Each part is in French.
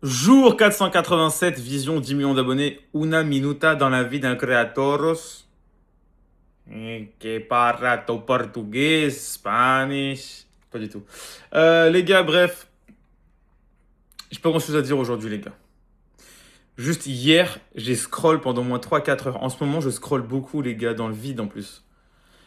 Jour 487, vision 10 millions d'abonnés, una minuta dans la vie d'un creatoros. Que parla tu portugais, Spanish. Pas du tout. Les gars, bref, j'ai pas grand chose à dire aujourd'hui, les gars. Juste hier, j'ai scroll pendant au moins 3-4 heures. En ce moment, je scroll beaucoup, les gars, dans le vide en plus.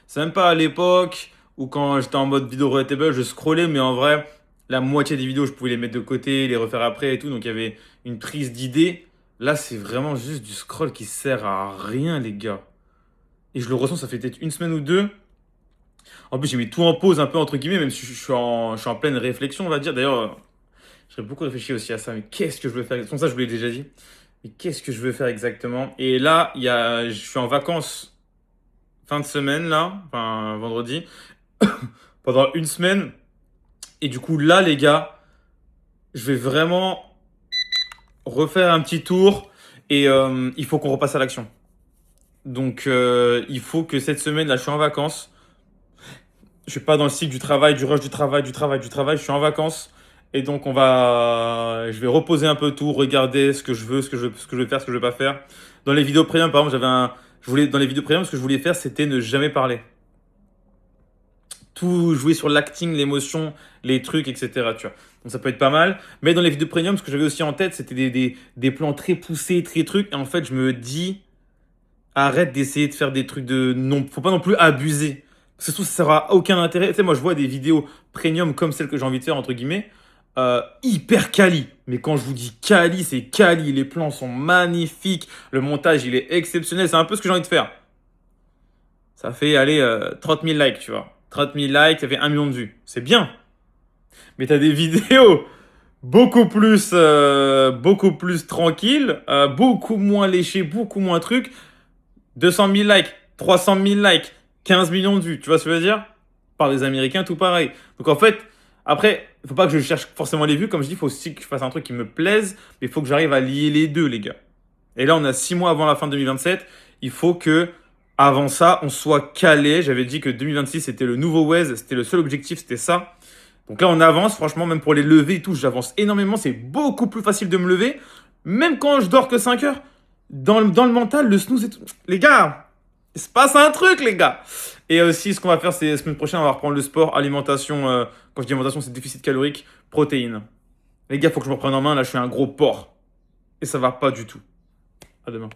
C'est même pas à l'époque où quand j'étais en mode vidéo relatable, je scrollais, mais en vrai, la moitié des vidéos, je pouvais les mettre de côté, les refaire après et tout. Donc il y avait une prise d'idée. Là, c'est vraiment juste du scroll qui sert à rien, les gars. Et je le ressens, ça fait peut-être une semaine ou deux. En plus, j'ai mis tout en pause un peu, entre guillemets, même si je suis en pleine réflexion, on va dire. D'ailleurs, j'ai beaucoup réfléchi aussi à ça. Mais qu'est-ce que je veux faire? Comme ça, je vous l'ai déjà dit. Mais qu'est-ce que je veux faire exactement? Et là, je suis en vacances fin de semaine, là, enfin vendredi, pendant une semaine. Et du coup, là, les gars, je vais vraiment refaire un petit tour et il faut qu'on repasse à l'action. Donc, il faut que cette semaine, là, je suis en vacances. Je suis pas dans le cycle du travail, du rush du travail, du travail, du travail. Je suis en vacances. Et donc, je vais reposer un peu tout, regarder ce que je veux, ce que je veux faire, ce que je veux pas faire. Dans les vidéos premium, par exemple, dans les vidéos premium, ce que je voulais faire, c'était ne jamais parler. Tout jouer sur l'acting, l'émotion, les trucs, etc. Tu vois. Donc ça peut être pas mal. Mais dans les vidéos premium, ce que j'avais aussi en tête, c'était des plans très poussés, très trucs. Et en fait, je me dis, arrête d'essayer de faire des trucs de... Non, faut pas non plus abuser. Parce que surtout, ça sera aucun intérêt. Tu sais, moi, je vois des vidéos premium comme celles que j'ai envie de faire, entre guillemets, hyper quali. Mais quand je vous dis quali, c'est quali. Les plans sont magnifiques. Le montage, il est exceptionnel. C'est un peu ce que j'ai envie de faire. Ça fait, allez, 30 000 likes, tu vois. 30 000 likes, ça fait 1 million de vues. C'est bien. Mais t'as des vidéos beaucoup plus tranquilles, beaucoup moins léchées, beaucoup moins trucs. 200 000 likes, 300 000 likes, 15 millions de vues. Tu vois ce que je veux dire? Par des Américains, tout pareil. Donc en fait, après, il faut pas que je cherche forcément les vues. Comme je dis, il faut aussi que je fasse un truc qui me plaise. Mais il faut que j'arrive à lier les deux, les gars. Et là, on a 6 mois avant la fin de 2027. Il faut que, avant ça, on soit calé. J'avais dit que 2026, c'était le nouveau Waze. C'était le seul objectif, c'était ça. Donc là, on avance. Franchement, même pour les levées et tout, j'avance énormément. C'est beaucoup plus facile de me lever. Même quand je dors que 5 heures. Dans le mental, le snooze et tout. Les gars, il se passe un truc, les gars. Et aussi, ce qu'on va faire, c'est la semaine prochaine, on va reprendre le sport, alimentation. Quand je dis alimentation, c'est déficit calorique, protéines. Les gars, faut que je me reprenne en main. Là, je suis un gros porc. Et ça va pas du tout. À demain.